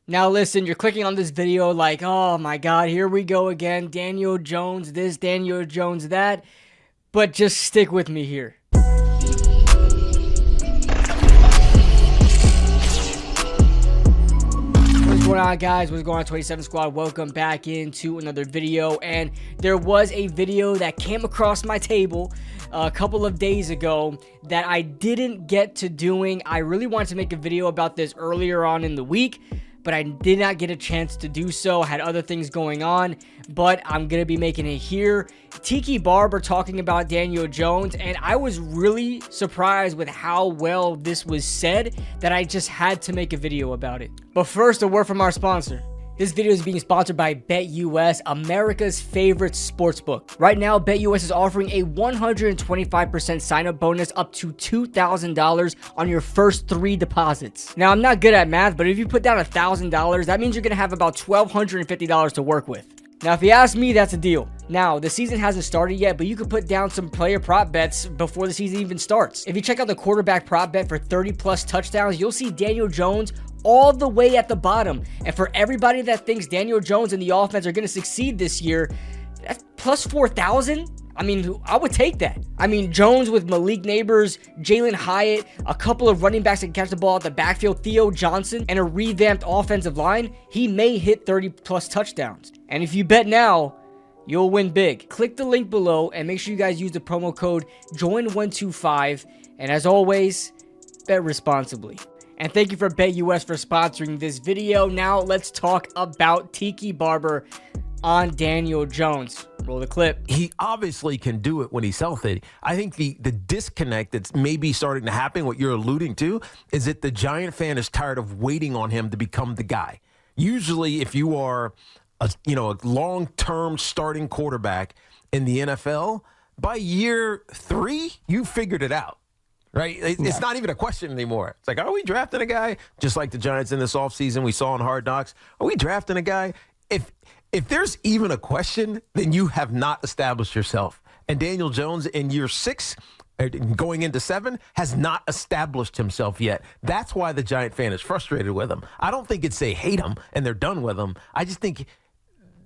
Now listen, you're clicking on this video like, oh my God, here we go again. Daniel Jones this, Daniel Jones that. But just stick with me here. What's going on, guys? What's going on, 27 Squad? Welcome back into another video. And there was a video that came across my table a couple of days ago that I didn't get to doing. I really wanted to make a video about this earlier on in the week, but I did not get a chance to do so. I had other things going on, but I'm going to be making it here. Tiki Barber talking about Daniel Jones, and I was really surprised with how well this was said that I just had to make a video about it. But first, a word from our sponsor. This video is being sponsored by BetUS, America's favorite sportsbook. Right now, BetUS is offering a 125% sign-up bonus up to $2,000 on your first 3 deposits. Now, I'm not good at math, but if you put down $1,000, that means you're going to have about $1,250 to work with. Now, if you ask me, that's a deal. Now, the season hasn't started yet, but you can put down some player prop bets before the season even starts. If you check out the quarterback prop bet for 30-plus touchdowns, you'll see Daniel Jones all the way at the bottom. And for everybody that thinks Daniel Jones and the offense are going to succeed this year, that's plus 4,000. I mean, I would take that. I mean, Jones with Malik Neighbors, Jalen Hyatt, a couple of running backs that can catch the ball at the backfield, Theo Johnson, and a revamped offensive line, he may hit 30-plus touchdowns. And if you bet now, you'll win big. Click the link below and make sure you guys use the promo code JOIN125. And as always, bet responsibly. And thank you for BetUS for sponsoring this video. Now let's talk about Tiki Barber on Daniel Jones. Roll the clip. He obviously can do it when he's healthy. I think the disconnect that's maybe starting to happen, what you're alluding to, is that the Giant fan is tired of waiting on him to become the guy. Usually, if you are a long-term starting quarterback in the NFL, by year 3, you figured it out. Right? It's not even a question anymore. It's like, are we drafting a guy? Just like the Giants in this offseason we saw in Hard Knocks. Are we drafting a guy? If there's even a question, then you have not established yourself. And Daniel Jones in year 6, going into 7, has not established himself yet. That's why the Giant fan is frustrated with him. I don't think it's they hate him and they're done with him. I just think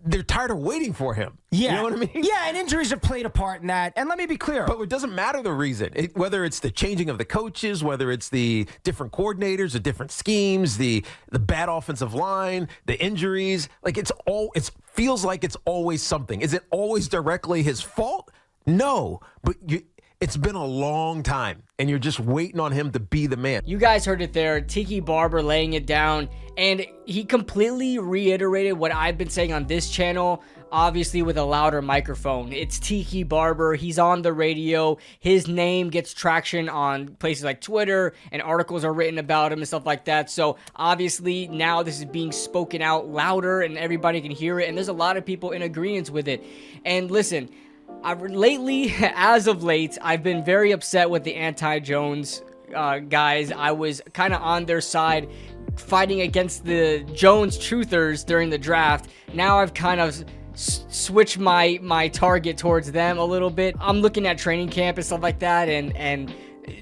they're tired of waiting for him. Yeah. You know what I mean? Yeah, and injuries have played a part in that. And let me be clear. But it doesn't matter the reason. Whether it's the changing of the coaches, whether it's the different coordinators, the different schemes, the bad offensive line, the injuries, like it feels like it's always something. Is it always directly his fault? No. But it's been a long time, and you're just waiting on him to be the man. You guys heard it there. Tiki Barber laying it down, and he completely reiterated what I've been saying on this channel, obviously with a louder microphone. It's Tiki Barber. He's on the radio. His name gets traction on places like Twitter, and articles are written about him and stuff like that. So obviously now this is being spoken out louder, and everybody can hear it, and there's a lot of people in agreement with it. And listen, as of late, I've been very upset with the anti-Jones guys. I was kind of on their side, fighting against the Jones truthers during the draft. Now I've kind of switched my target towards them a little bit. I'm looking at training camp and stuff like that, and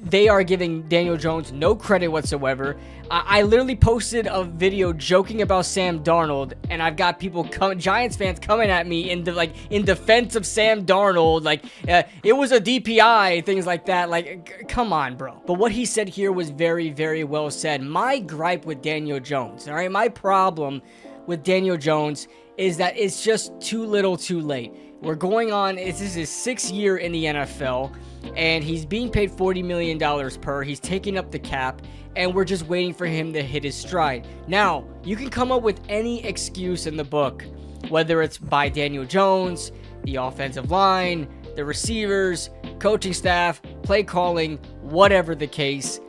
they are giving Daniel Jones no credit whatsoever. I literally posted a video joking about Sam Darnold, and I've got people, Giants fans, coming at me in defense of Sam Darnold, like it was a DPI, things like that. Like, come on, bro. But what he said here was very, very well said. My gripe with Daniel Jones, all right, my problem with Daniel Jones is that it's just too little, too late. We're going on, this is his 6th year in the NFL, and he's being paid $40 million per. He's taking up the cap, and we're just waiting for him to hit his stride. Now, you can come up with any excuse in the book, whether it's by Daniel Jones, the offensive line, the receivers, coaching staff, play calling, whatever the case,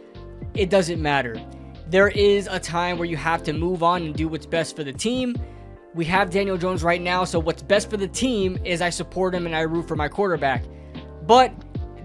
it doesn't matter. There is a time where you have to move on and do what's best for the team. We have Daniel Jones right now, so what's best for the team is I support him and I root for my quarterback. But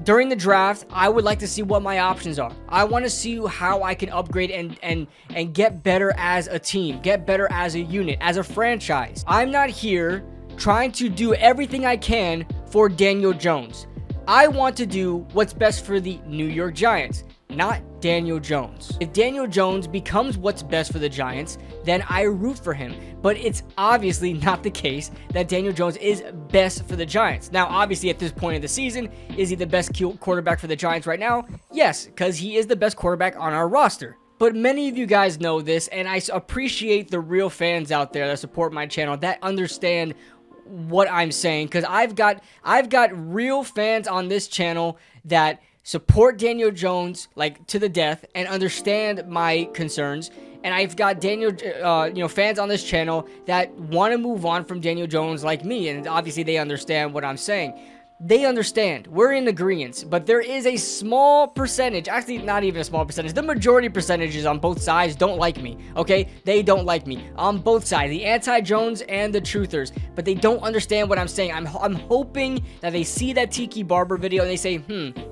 during the draft, I would like to see what my options are. I want to see how I can upgrade and get better as a team, get better as a unit, as a franchise. I'm not here trying to do everything I can for Daniel Jones. I want to do what's best for the New York Giants, not Daniel Jones. If Daniel Jones becomes what's best for the Giants, then I root for him. But it's obviously not the case that Daniel Jones is best for the Giants. Now, obviously, at this point of the season, is he the best quarterback for the Giants right now? Yes, because he is the best quarterback on our roster. But many of you guys know this, and I appreciate the real fans out there that support my channel, that understand what I'm saying, because I've got real fans on this channel that support Daniel Jones like to the death and understand my concerns. And I've got fans on this channel that want to move on from Daniel Jones like me, and obviously they understand what I'm saying. They understand. We're in agreement, but there is a small percentage, actually not even a small percentage, the majority percentages on both sides don't like me, okay? They don't like me on both sides, the anti-Jones and the truthers, but they don't understand what I'm saying. I'm hoping that they see that Tiki Barber video and they say,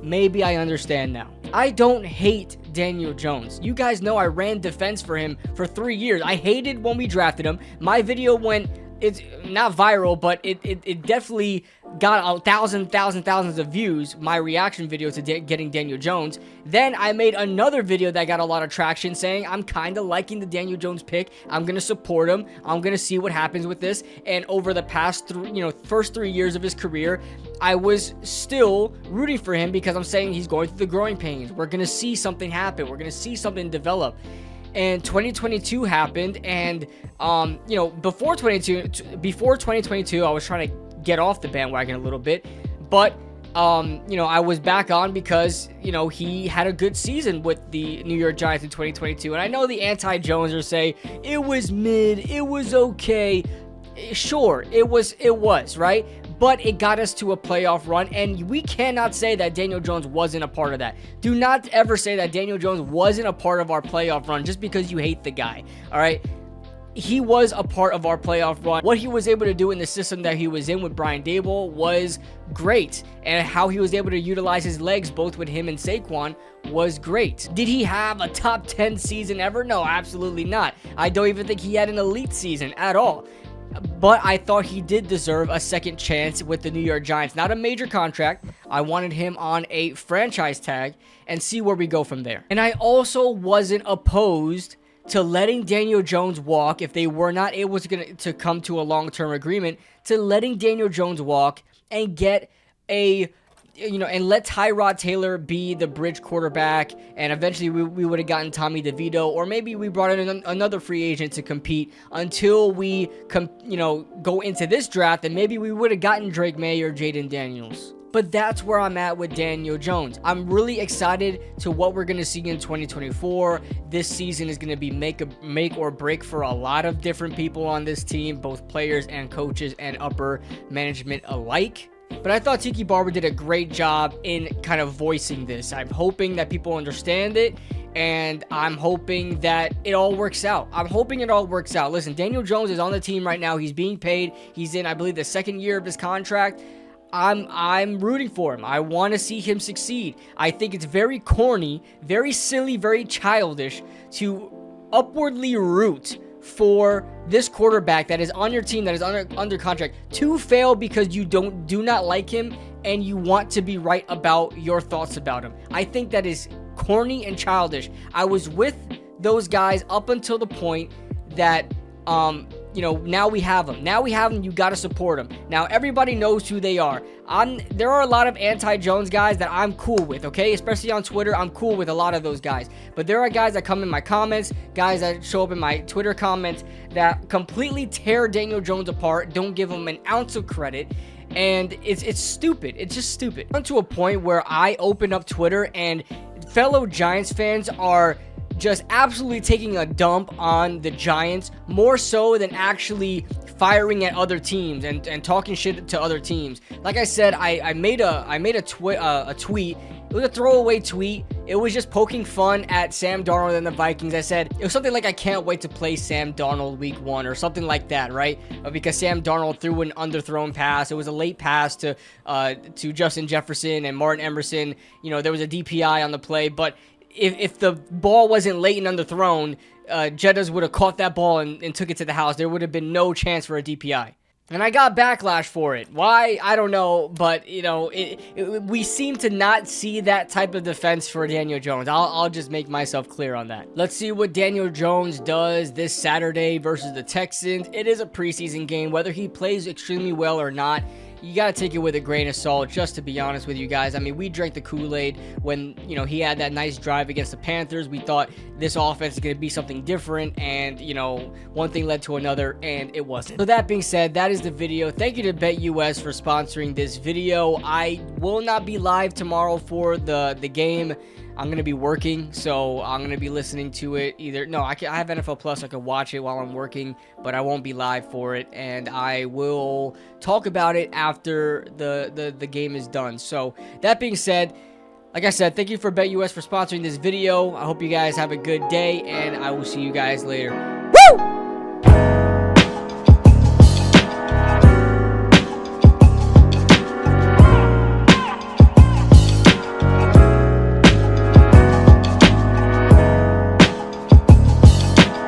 maybe I understand now. I don't hate Daniel Jones. You guys know I ran defense for him for 3 years. I hated when we drafted him. My video went, it's not viral, but it definitely got thousands of views, my reaction video to getting Daniel Jones. Then I made another video that got a lot of traction saying I'm kind of liking the Daniel Jones pick. I'm going to support him. I'm going to see what happens with this. And over the past first 3 years of his career, I was still rooting for him because I'm saying he's going through the growing pains. We're going to see something happen. We're going to see something develop. And 2022 happened, and before 2022, I was trying to get off the bandwagon a little bit, but I was back on because he had a good season with the New York Giants in 2022. And I know the anti-Jonesers say it was mid, it was okay. Sure, it was right. But it got us to a playoff run, and we cannot say that Daniel Jones wasn't a part of that. Do not ever say that Daniel Jones wasn't a part of our playoff run just because you hate the guy, all right? He was a part of our playoff run. What he was able to do in the system that he was in with RoundTable was great, and how he was able to utilize his legs both with him and Saquon was great. Did he have a top 10 season ever? No, absolutely not. I don't even think he had an elite season at all. But I thought he did deserve a second chance with the New York Giants. Not a major contract. I wanted him on a franchise tag and see where we go from there. And I also wasn't opposed to letting Daniel Jones walk if they were not able to come to a long-term agreement, to letting Daniel Jones walk and get and let Tyrod Taylor be the bridge quarterback, and eventually we would have gotten Tommy DeVito, or maybe we brought in another free agent to compete until we go into this draft, and maybe we would have gotten Drake May or Jaden Daniels. But that's where I'm at with Daniel Jones. I'm really excited to what we're going to see in 2024. This season is going to be make or break for a lot of different people on this team, both players and coaches and upper management alike. But I thought Tiki Barber did a great job in kind of voicing this. I'm hoping that people understand it, and I'm hoping that it all works out. Listen, Daniel Jones is on the team right now. He's being paid. He's in, I believe, the second year of his contract. I'm rooting for him. I want to see him succeed. I think it's very corny, very silly, very childish to upwardly root for this quarterback that is on your team, that is under contract, to fail because you do not like him and you want to be right about your thoughts about him. I think that is corny and childish. I was with those guys up until the point that now we have them. You got to support them. Now everybody knows who they are. There are a lot of anti-Jones guys that I'm cool with, okay? Especially on Twitter, I'm cool with a lot of those guys. But there are guys that come in my comments, guys that show up in my Twitter comments that completely tear Daniel Jones apart, don't give him an ounce of credit. And it's stupid. It's just stupid. I'm to a point where I open up Twitter and fellow Giants fans are just absolutely taking a dump on the Giants, more so than actually firing at other teams and talking shit to other teams. Like I said, I made a tweet. It was a throwaway tweet. It was just poking fun at Sam Darnold and the Vikings. I said it was something like, I can't wait to play Sam Darnold week 1 or something like that, right? Because Sam Darnold threw an underthrown pass. It was a late pass to Justin Jefferson and Martin Emerson. There was a DPI on the play, but if the ball wasn't late and underthrown, Jettas would have caught that ball and took it to the house. There would have been no chance for a DPI. And I got backlash for it. Why? I don't know. But, you know, we seem to not see that type of defense for Daniel Jones. I'll just make myself clear on that. Let's see what Daniel Jones does this Saturday versus the Texans. It is a preseason game. Whether he plays extremely well or not, you got to take it with a grain of salt, just to be honest with you guys. I mean, we drank the Kool-Aid when, you know, he had that nice drive against the Panthers. We thought this offense is going to be something different, and, you know, one thing led to another, and it wasn't. So that being said, that is the video. Thank you to BetUS for sponsoring this video. I will not be live tomorrow for the game. I'm going to be working, so I'm going to be listening to it either. No, I have NFL Plus. I can watch it while I'm working, but I won't be live for it, and I will talk about it after the game is done. So that being said, like I said, thank you for BetUS for sponsoring this video. I hope you guys have a good day, and I will see you guys later. Woo!